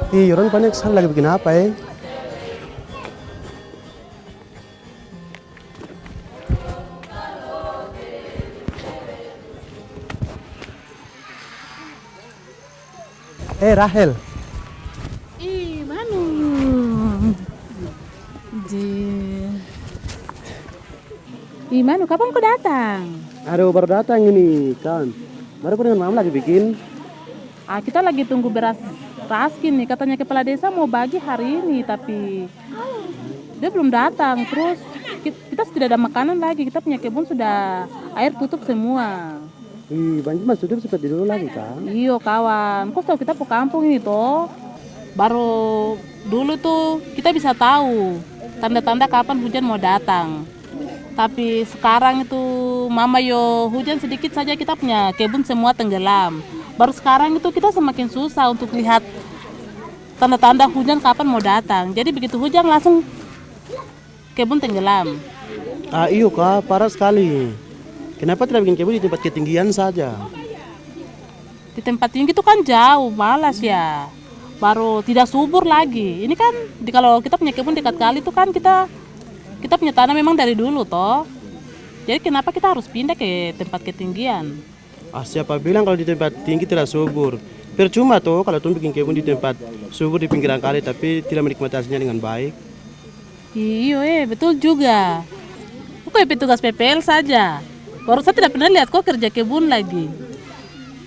Ih, orang banyak sekali lagi bikin apa ya? Rahel. Ih, Manu. Di... Ih, Manu, kapan kau datang? Aduh, baru datang ini, kan. Baru aku dengan mama lagi bikin. Kita lagi tunggu beras raskin nih. Katanya kepala desa mau bagi hari ini, tapi dia belum datang. Terus kita tidak ada makanan lagi. Kita punya kebun sudah air tutup semua. Ih, banjir masuk hidup seperti dulu lagi, kan? Iyo kawan, kok tahu kita po kampung ini toh? Baru dulu tuh kita bisa tahu tanda-tanda kapan hujan mau datang. Tapi sekarang itu mama yo hujan sedikit saja kita punya kebun semua tenggelam. Baru sekarang itu kita semakin susah untuk lihat tanda-tanda hujan kapan mau datang. Jadi begitu hujan langsung kebun tenggelam. Iyo kak, parah sekali. Kenapa tidak bikin kebun di tempat ketinggian saja? Di tempat tinggi itu kan jauh, malas ya. Baru tidak subur lagi. Ini kan kalau kita punya kebun dekat kali itu kan kita punya tanah memang dari dulu toh. Jadi kenapa kita harus pindah ke tempat ketinggian? Siapa bilang kalau di tempat tinggi tidak subur? Percuma tuh kalau tuh bikin kebun di tempat subur di pinggiran kali tapi tidak menikmati hasilnya dengan baik. Iya, betul juga. Kok petugas PPL saja? Baru saya tidak pernah lihat kok kerja kebun lagi.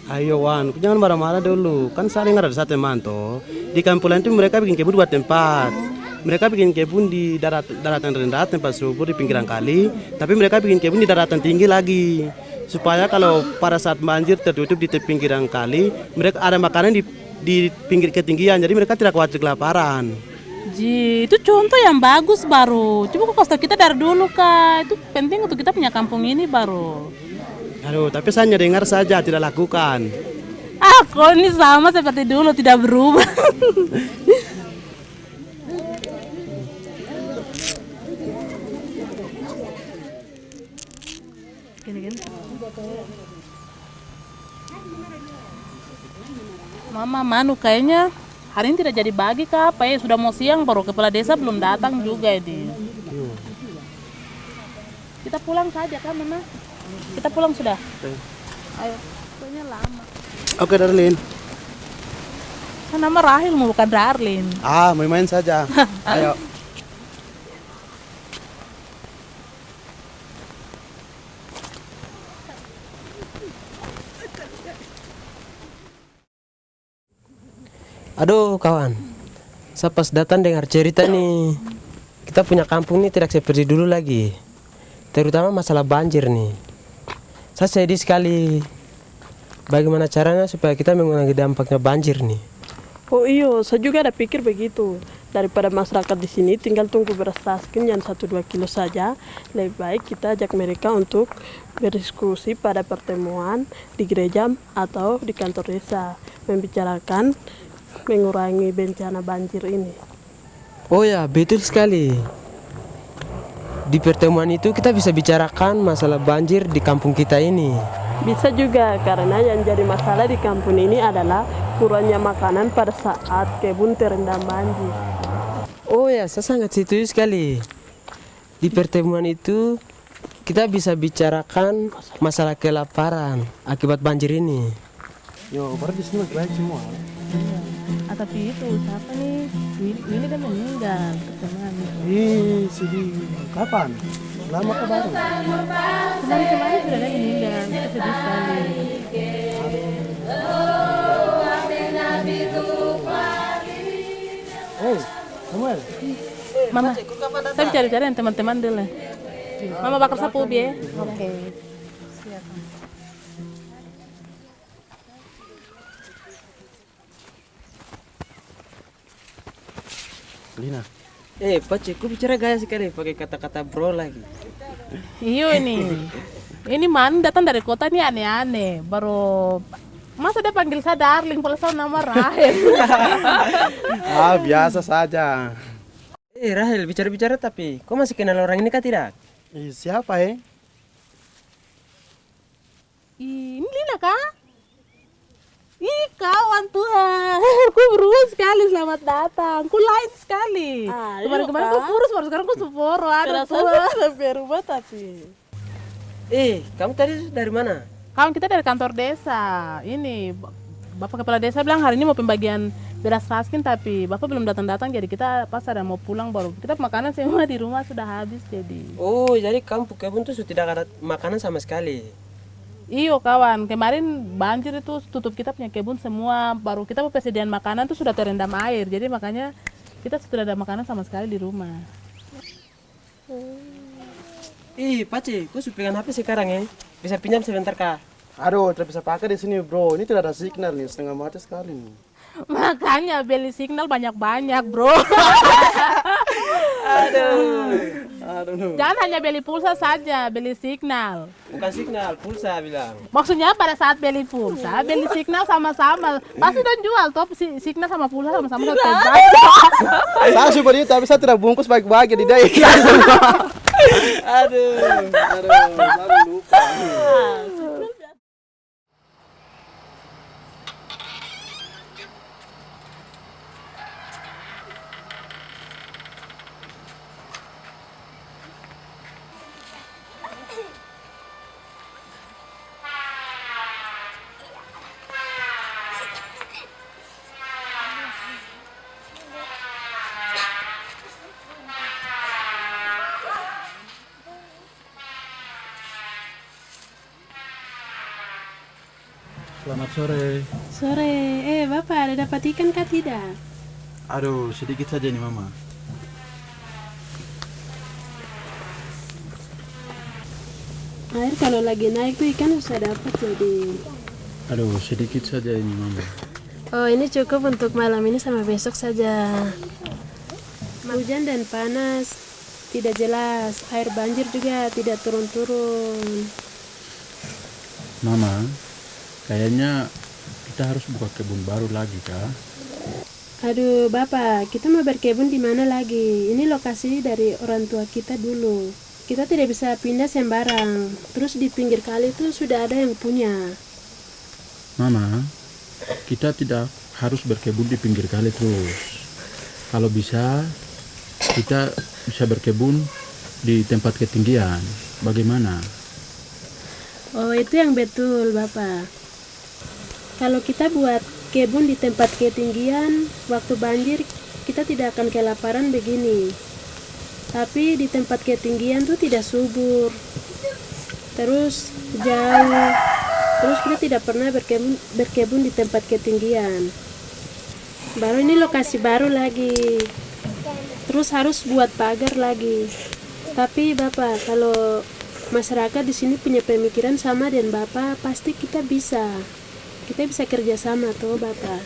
Ayo Wan, jangan marah-marah dulu. Kan saling ada satu teman toh. Di kampung lain tuh mereka bikin kebun buat tempat. Mereka bikin kebun di daratan rendah, tempat subur di pinggiran kali. Tapi mereka bikin kebun di daratan tinggi lagi. Supaya kalau pada saat banjir tertutup di pinggiran kali, mereka ada makanan di pinggir ketinggian. Jadi mereka tidak khawatir kelaparan. Ji, itu contoh yang bagus baru. Coba kok kasih kita dari dulu kak. Itu penting untuk kita punya kampung ini baru. Aduh, tapi saya hanya dengar saja, tidak lakukan. Kok ini sama seperti dulu, tidak berubah. Gini. Mama, Manu kayaknya hari ini tidak jadi bagi kak apa ya? Sudah mau siang baru kepala desa belum datang juga ini. Kita pulang saja kan Mama? Kita pulang sudah. Ayo, pokoknya lama. Oke, Darlin. Kan nama Rahel mau bukan Darlin. Main-main saja. Ayo. Aduh kawan, saya pas datang dengar cerita nih, kita punya kampung ini tidak seperti dulu lagi, terutama masalah banjir nih. Saya sedih sekali. Bagaimana caranya supaya kita mengurangi dampaknya banjir nih? Oh iyo, saya juga ada pikir begitu. Daripada masyarakat di sini tinggal tunggu beras raskin yang 1-2 kilo saja, lebih baik kita ajak mereka untuk berdiskusi pada pertemuan di gereja atau di kantor desa, membicarakan mengurangi bencana banjir ini. Oh ya, betul sekali. Di pertemuan itu kita bisa bicarakan masalah banjir di kampung kita ini. Bisa juga karena yang jadi masalah di kampung ini adalah kurangnya makanan pada saat kebun terendam banjir. Oh ya, saya sangat setuju sekali. Di pertemuan itu kita bisa bicarakan masalah kelaparan akibat banjir ini. Yo, baru di sini masih baik semua. Tapi itu siapa nih? Ini kan meninggal teman. Ih, sedih. Kapan? Lama ke baru? Kemarin sudah ada meninggal. Kita sedih sekali. Samuel. Mama, saya cari-cari yang teman-teman dulu. Mama bakar sapu bi. Oke. Lina. Pace, kau bicara gaya sekali pakai kata-kata bro lagi. Iya ini man datang dari kota ini aneh-aneh. Baru masa dia panggil saya darling, kalau saya nama Rahel. Biasa saja. Rahel, bicara-bicara tapi kau masih kenal orang ini kah tidak? Siapa ya? Ini Lina kah? Ih kawan Tuhan, ku berubah sekali, selamat datang. Ku lain sekali. Kemarin-kemarin ku kurus, baru sekarang ku seporo. Aduh Perasaan Tuhan. sudah berubah tapi. Kamu tadi dari mana? Kawan kita dari kantor desa. Ini Bapak Kepala Desa bilang hari ini mau pembagian beras raskin, tapi Bapak belum datang-datang, jadi kita pas ada mau pulang baru. Kita makanan semua di rumah sudah habis jadi. Oh, jadi kamu kebun tuh sudah tidak ada makanan sama sekali. Iyo kawan, kemarin banjir itu tutup kita punya kebun semua, baru kita persediaan makanan tuh sudah terendam air, jadi makanya kita sudah ada makanan sama sekali di rumah. Pace, kau sudah pegang HP sekarang ya? Bisa pinjam sebentar kah? Aduh, tidak bisa pakai di sini bro. Ini tidak ada signal nih, setengah mati sekali nih. Makanya beli signal banyak-banyak bro. Aduh. Jangan hanya beli pulsa saja, beli signal. Bukan signal, pulsa bilang. Maksudnya pada saat beli pulsa, beli signal sama-sama. Pasti dan jual toh signal sama pulsa sama-sama satu tempat. Saya coba dia, tapi saya tidak bungkus baik-baik di day. Aduh, baru lupa. Selamat sore. Sore, Bapak ada dapat ikan kah tidak? Aduh, sedikit saja nih Mama. Air kalau lagi naik tuh ikan susah dapat jadi. Aduh, sedikit saja ini Mama. Oh ini cukup untuk malam ini sama besok saja. Hujan dan panas tidak jelas, air banjir juga tidak turun-turun. Mama, kayaknya kita harus buka kebun baru lagi kah? Aduh Bapak, kita mau berkebun di mana lagi? Ini lokasi dari orang tua kita dulu. Kita tidak bisa pindah sembarang. Terus di pinggir kali itu sudah ada yang punya. Mama, kita tidak harus berkebun di pinggir kali terus. Kalau bisa, kita bisa berkebun di tempat ketinggian. Bagaimana? Oh itu yang betul Bapak. Kalau kita buat kebun di tempat ketinggian, waktu banjir kita tidak akan kelaparan begini. Tapi di tempat ketinggian tuh tidak subur. Terus jauh. Terus kita tidak pernah berkebun di tempat ketinggian. Baru ini lokasi baru lagi. Terus harus buat pagar lagi. Tapi Bapak, kalau masyarakat di sini punya pemikiran sama dengan Bapak, pasti kita bisa kerjasama tuh Bapak.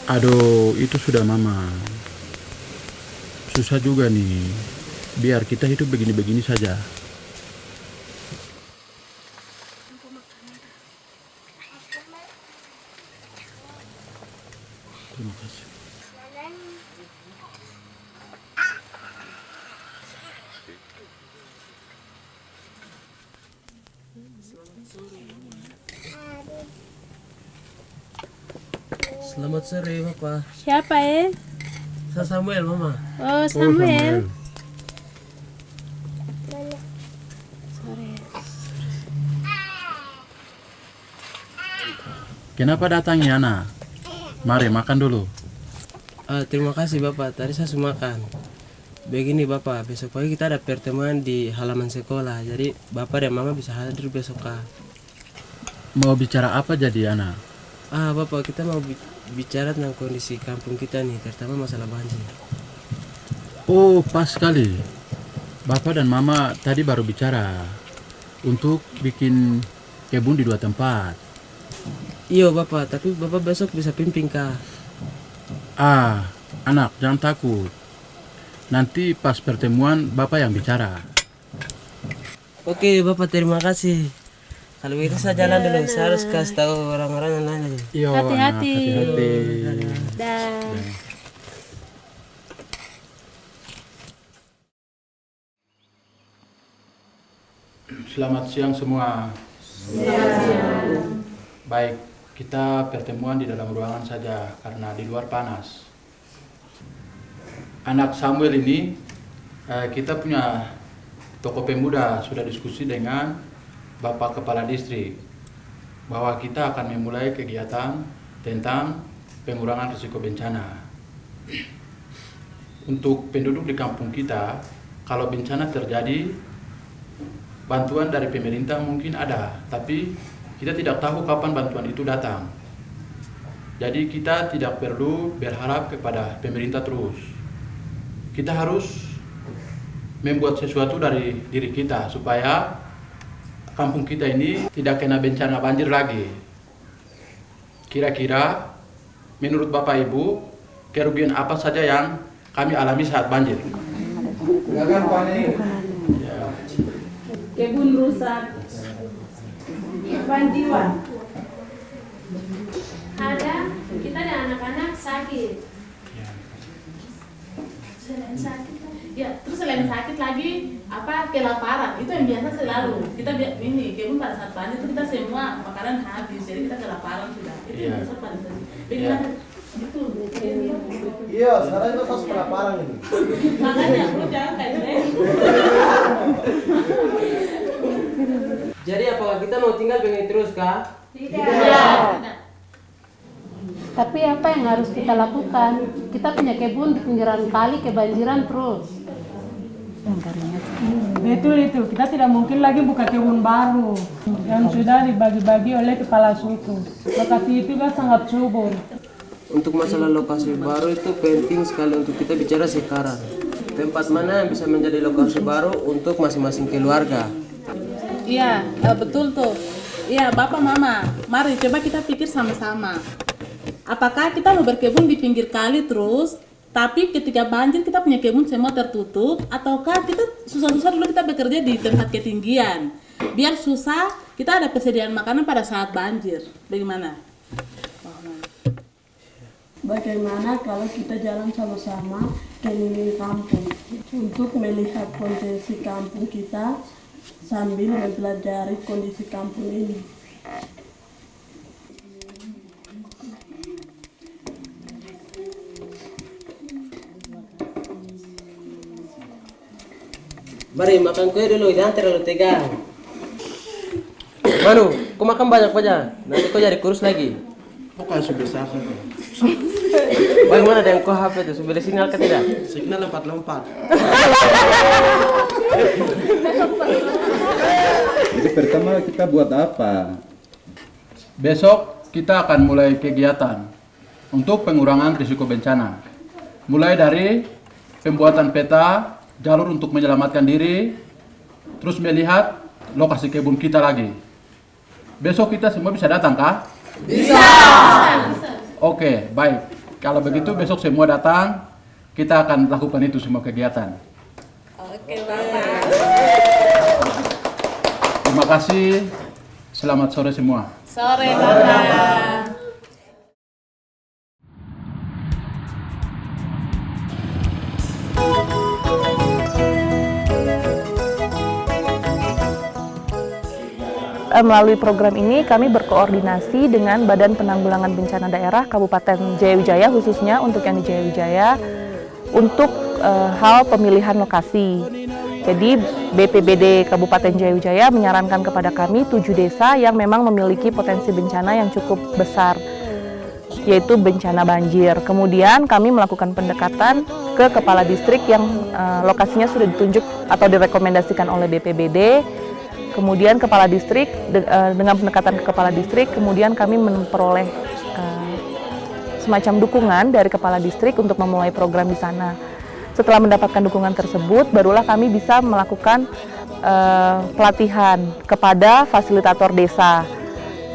Aduh, itu sudah Mama. Susah juga nih. Biar kita hidup begini-begini saja. Terima kasih. Selamat sore Bapak. Siapa Saya Samuel Mama. Oh Samuel. Kenapa datang ya, Ana? Mari makan dulu. Terima kasih Bapak, tadi saya sudah makan. Begini Bapak, besok pagi kita ada pertemuan di halaman sekolah. Jadi Bapak dan Mama bisa hadir besok kah? Mau bicara apa jadi, Ana? Bapak, kita mau bicara tentang kondisi kampung kita nih, terutama masalah banjir. Oh, pas sekali. Bapak dan Mama tadi baru bicara untuk bikin kebun di 2 tempat. Iya Bapak, tapi Bapak besok bisa pimpin kah? Anak, jangan takut. Nanti pas pertemuan Bapak yang bicara. Oke Bapak, terima kasih. Kalau begitu saya jalan dulu, saya harus kasih tahu orang-orang yang lain lagi. Iya, Anak, Hati-hati. hati-hati. Dah. Selamat siang semua. Baik, kita pertemuan di dalam ruangan saja karena di luar panas. Anak Samuel ini kita punya tokoh pemuda sudah diskusi dengan Bapak Kepala Distrik bahwa kita akan memulai kegiatan tentang pengurangan risiko bencana. Untuk penduduk di kampung kita, kalau bencana terjadi, bantuan dari pemerintah mungkin ada, tapi kita tidak tahu kapan bantuan itu datang. Jadi kita tidak perlu berharap kepada pemerintah terus. Kita harus membuat sesuatu dari diri kita supaya kampung kita ini tidak kena bencana banjir lagi. Kira-kira menurut Bapak Ibu, kerugian apa saja yang kami alami saat banjir? Kebun rusak, korban jiwa. Ada kita ada anak-anak sakit. Selain sakit, Ya, terus selain sakit lagi kelaparan. Itu yang biasa selalu. Kita ini kebun pada saat banjir itu kita semua makanan habis, jadi kita kelaparan sudah. Itu yang biasa pada saat. Bagaimana? Itu. Iya, sekarang itu pas kelaparan ini. Makanya bro jangan kayak gini. Jadi apakah kita mau tinggal begini terus kah? Tidak. tapi apa yang harus kita lakukan? Kita punya kebun di pinggiran kali kebanjiran terus. Betul itu, kita tidak mungkin lagi buka kebun baru yang sudah dibagi-bagi oleh kepala suku. Lokasi itu kan sangat subur. Untuk masalah lokasi baru itu penting sekali untuk kita bicara sekarang. Tempat mana yang bisa menjadi lokasi baru untuk masing-masing keluarga. Iya, betul tuh. Iya, Bapak Mama, mari coba kita pikir sama-sama. Apakah kita mau berkebun di pinggir kali terus, tapi ketika banjir kita punya kebun semua tertutup, ataukah kita susah-susah dulu kita bekerja di tempat ketinggian, biar susah kita ada persediaan makanan pada saat banjir. Bagaimana? Bagaimana kalau kita jalan sama-sama keliling kampung untuk melihat kondisi kampung kita sambil mempelajari kondisi kampung ini. Mari makan kue dulu, jangan terlalu tegang. Manu, kau makan banyak aja, nanti kau jadi kurus lagi. Bukan sebesar saja. Bagaimana dengan kau HP itu, sudah sinyal ke tidak? Signal lompat-lompat. Jadi pertama kita buat apa? Besok kita akan mulai kegiatan untuk pengurangan risiko bencana. Mulai dari pembuatan peta, jalur untuk menyelamatkan diri, terus melihat lokasi kebun kita lagi. Besok kita semua bisa datang kah? Bisa! Oke, baik. Kalau begitu besok semua datang, kita akan lakukan itu semua kegiatan. Oke, Bapak. Terima kasih. Selamat sore semua. Sore, Bapak. Melalui program ini kami berkoordinasi dengan Badan Penanggulangan Bencana Daerah Kabupaten Jayawijaya, khususnya untuk yang di Jayawijaya, untuk hal pemilihan lokasi. Jadi BPBD Kabupaten Jayawijaya menyarankan kepada kami 7 desa yang memang memiliki potensi bencana yang cukup besar, yaitu bencana banjir. Kemudian kami melakukan pendekatan ke kepala distrik yang lokasinya sudah ditunjuk atau direkomendasikan oleh BPBD. Kemudian kepala distrik, dengan pendekatan ke kepala distrik, kemudian kami memperoleh semacam dukungan dari kepala distrik untuk memulai program di sana. Setelah mendapatkan dukungan tersebut, barulah kami bisa melakukan pelatihan kepada fasilitator desa.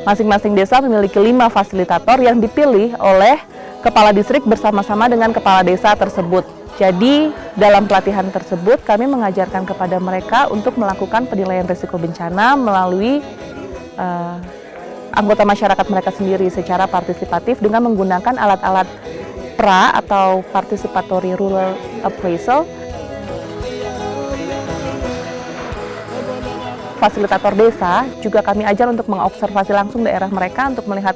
Masing-masing desa memiliki 5 fasilitator yang dipilih oleh kepala distrik bersama-sama dengan kepala desa tersebut. Jadi dalam pelatihan tersebut kami mengajarkan kepada mereka untuk melakukan penilaian risiko bencana melalui anggota masyarakat mereka sendiri secara partisipatif dengan menggunakan alat-alat PRA atau Participatory Rural Appraisal. Fasilitator desa juga kami ajar untuk mengobservasi langsung daerah mereka untuk melihat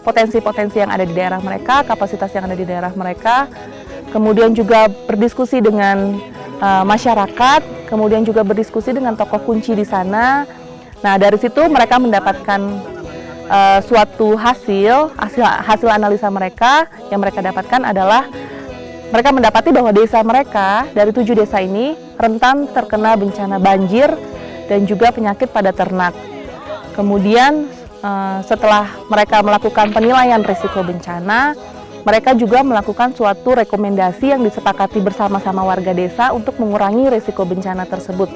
potensi-potensi yang ada di daerah mereka, kapasitas yang ada di daerah mereka, kemudian juga berdiskusi dengan masyarakat, kemudian juga berdiskusi dengan tokoh kunci di sana. Nah, dari situ mereka mendapatkan suatu hasil analisa mereka. Yang mereka dapatkan adalah mereka mendapati bahwa desa mereka dari 7 desa ini rentan terkena bencana banjir dan juga penyakit pada ternak. Kemudian setelah mereka melakukan penilaian risiko bencana, mereka juga melakukan suatu rekomendasi yang disepakati bersama-sama warga desa untuk mengurangi risiko bencana tersebut.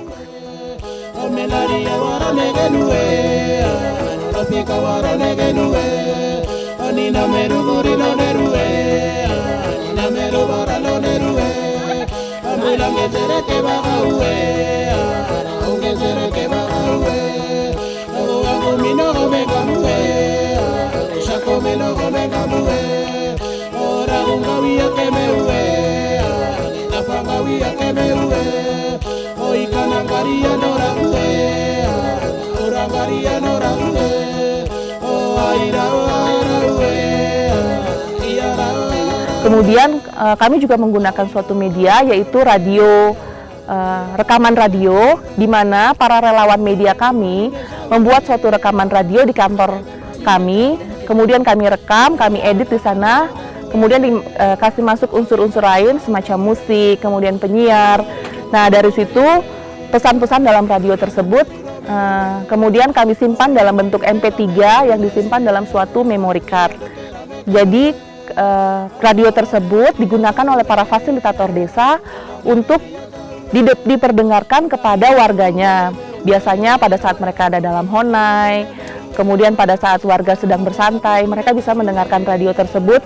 Kemudian kami juga menggunakan suatu media, yaitu radio, rekaman radio, di mana para relawan media kami membuat suatu rekaman radio di kantor kami. Kemudian kami rekam, kami edit di sana, kemudian dikasih masuk unsur-unsur lain semacam musik, kemudian penyiar. Nah, dari situ pesan-pesan dalam radio tersebut kemudian kami simpan dalam bentuk MP3 yang disimpan dalam suatu memory card. Jadi radio tersebut digunakan oleh para fasilitator desa untuk diperdengarkan kepada warganya. Biasanya pada saat mereka ada dalam honai, kemudian pada saat warga sedang bersantai, mereka bisa mendengarkan radio tersebut.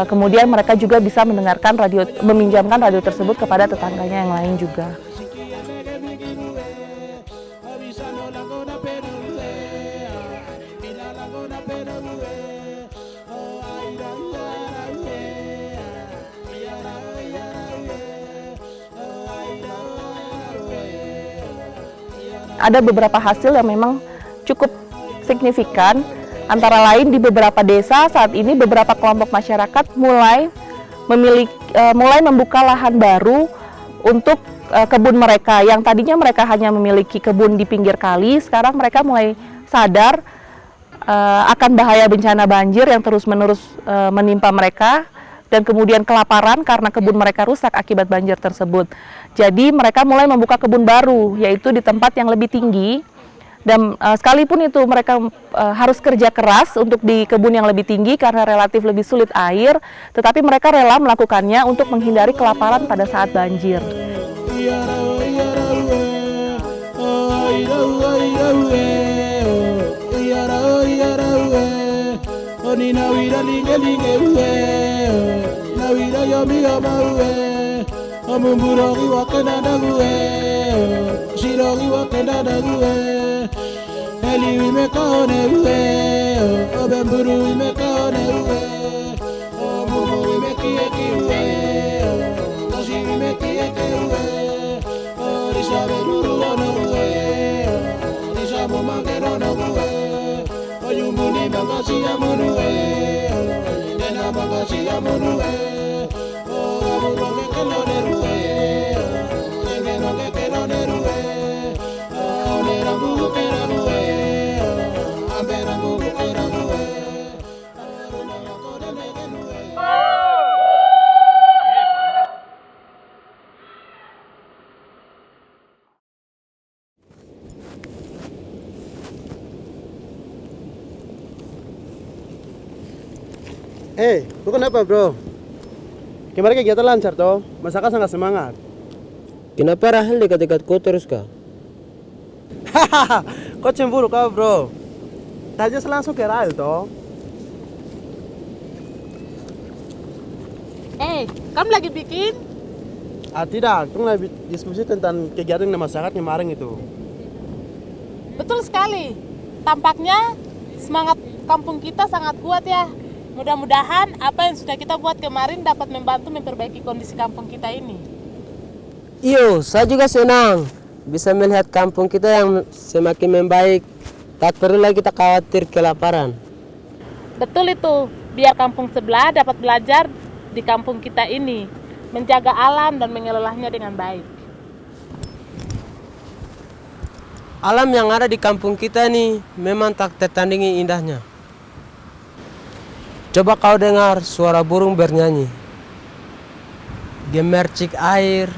Kemudian mereka juga bisa meminjamkan radio tersebut kepada tetangganya yang lain juga. Ada beberapa hasil yang memang cukup signifikan, antara lain di beberapa desa saat ini beberapa kelompok masyarakat mulai membuka lahan baru untuk kebun mereka. Yang tadinya mereka hanya memiliki kebun di pinggir kali, sekarang mereka mulai sadar akan bahaya bencana banjir yang terus-menerus menimpa mereka, dan kemudian kelaparan karena kebun mereka rusak akibat banjir tersebut. Jadi mereka mulai membuka kebun baru, yaitu di tempat yang lebih tinggi, dan sekalipun itu mereka harus kerja keras untuk di kebun yang lebih tinggi karena relatif lebih sulit air, tetapi mereka rela melakukannya untuk menghindari kelaparan pada saat banjir. Lu kenapa bro? Kemarin kegiatan lancar toh? Masakan sangat semangat. Kenapa Rahel dekat-dekat kau terus kah? Hahaha, kau cemburu kau bro. Tadi langsung ke Rahel toh. Kamu lagi bikin? Tidak, kamu lagi diskusi tentang kegiatan masyarakat kemarin itu. Betul sekali. Tampaknya semangat kampung kita sangat kuat ya. Mudah-mudahan apa yang sudah kita buat kemarin dapat membantu memperbaiki kondisi kampung kita ini. Iyo, saya juga senang bisa melihat kampung kita yang semakin membaik. Tak perlu lagi kita khawatir kelaparan. Betul itu, biar kampung sebelah dapat belajar di kampung kita ini, menjaga alam dan mengelolanya dengan baik. Alam yang ada di kampung kita nih memang tak tertandingi indahnya. Coba kau dengar suara burung bernyanyi, gemercik air,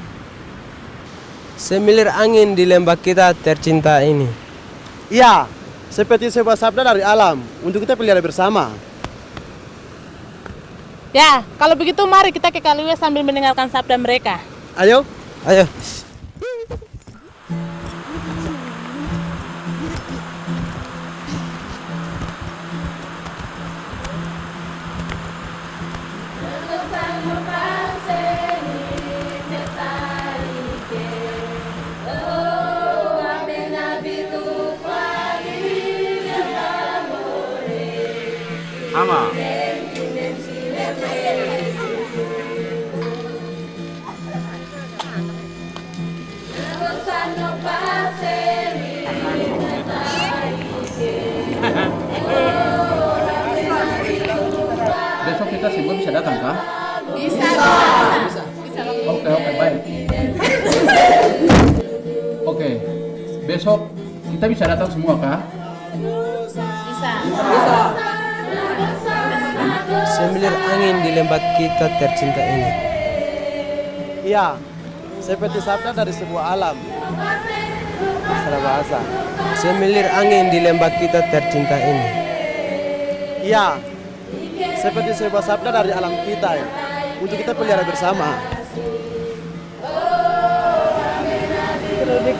semilir angin di lembah kita tercinta ini. Iya, seperti sebuah sabda dari alam untuk kita pelihara bersama. Ya, kalau begitu mari kita ke Kaliwe sambil mendengarkan sabda mereka. Ayo. Ayo. Ama. Besok kita semua bisa datang kah? Bisa. Oke, baik. Oke, besok kita bisa datang semua kah? Bisa. Semilir angin di lembah kita tercinta ini. Iya, seperti sabda dari sebuah alam. Salah bahasa. Semilir angin di lembah kita tercinta ini. Iya, seperti sebuah sabda dari alam kita ya, untuk kita pelihara bersama. Produk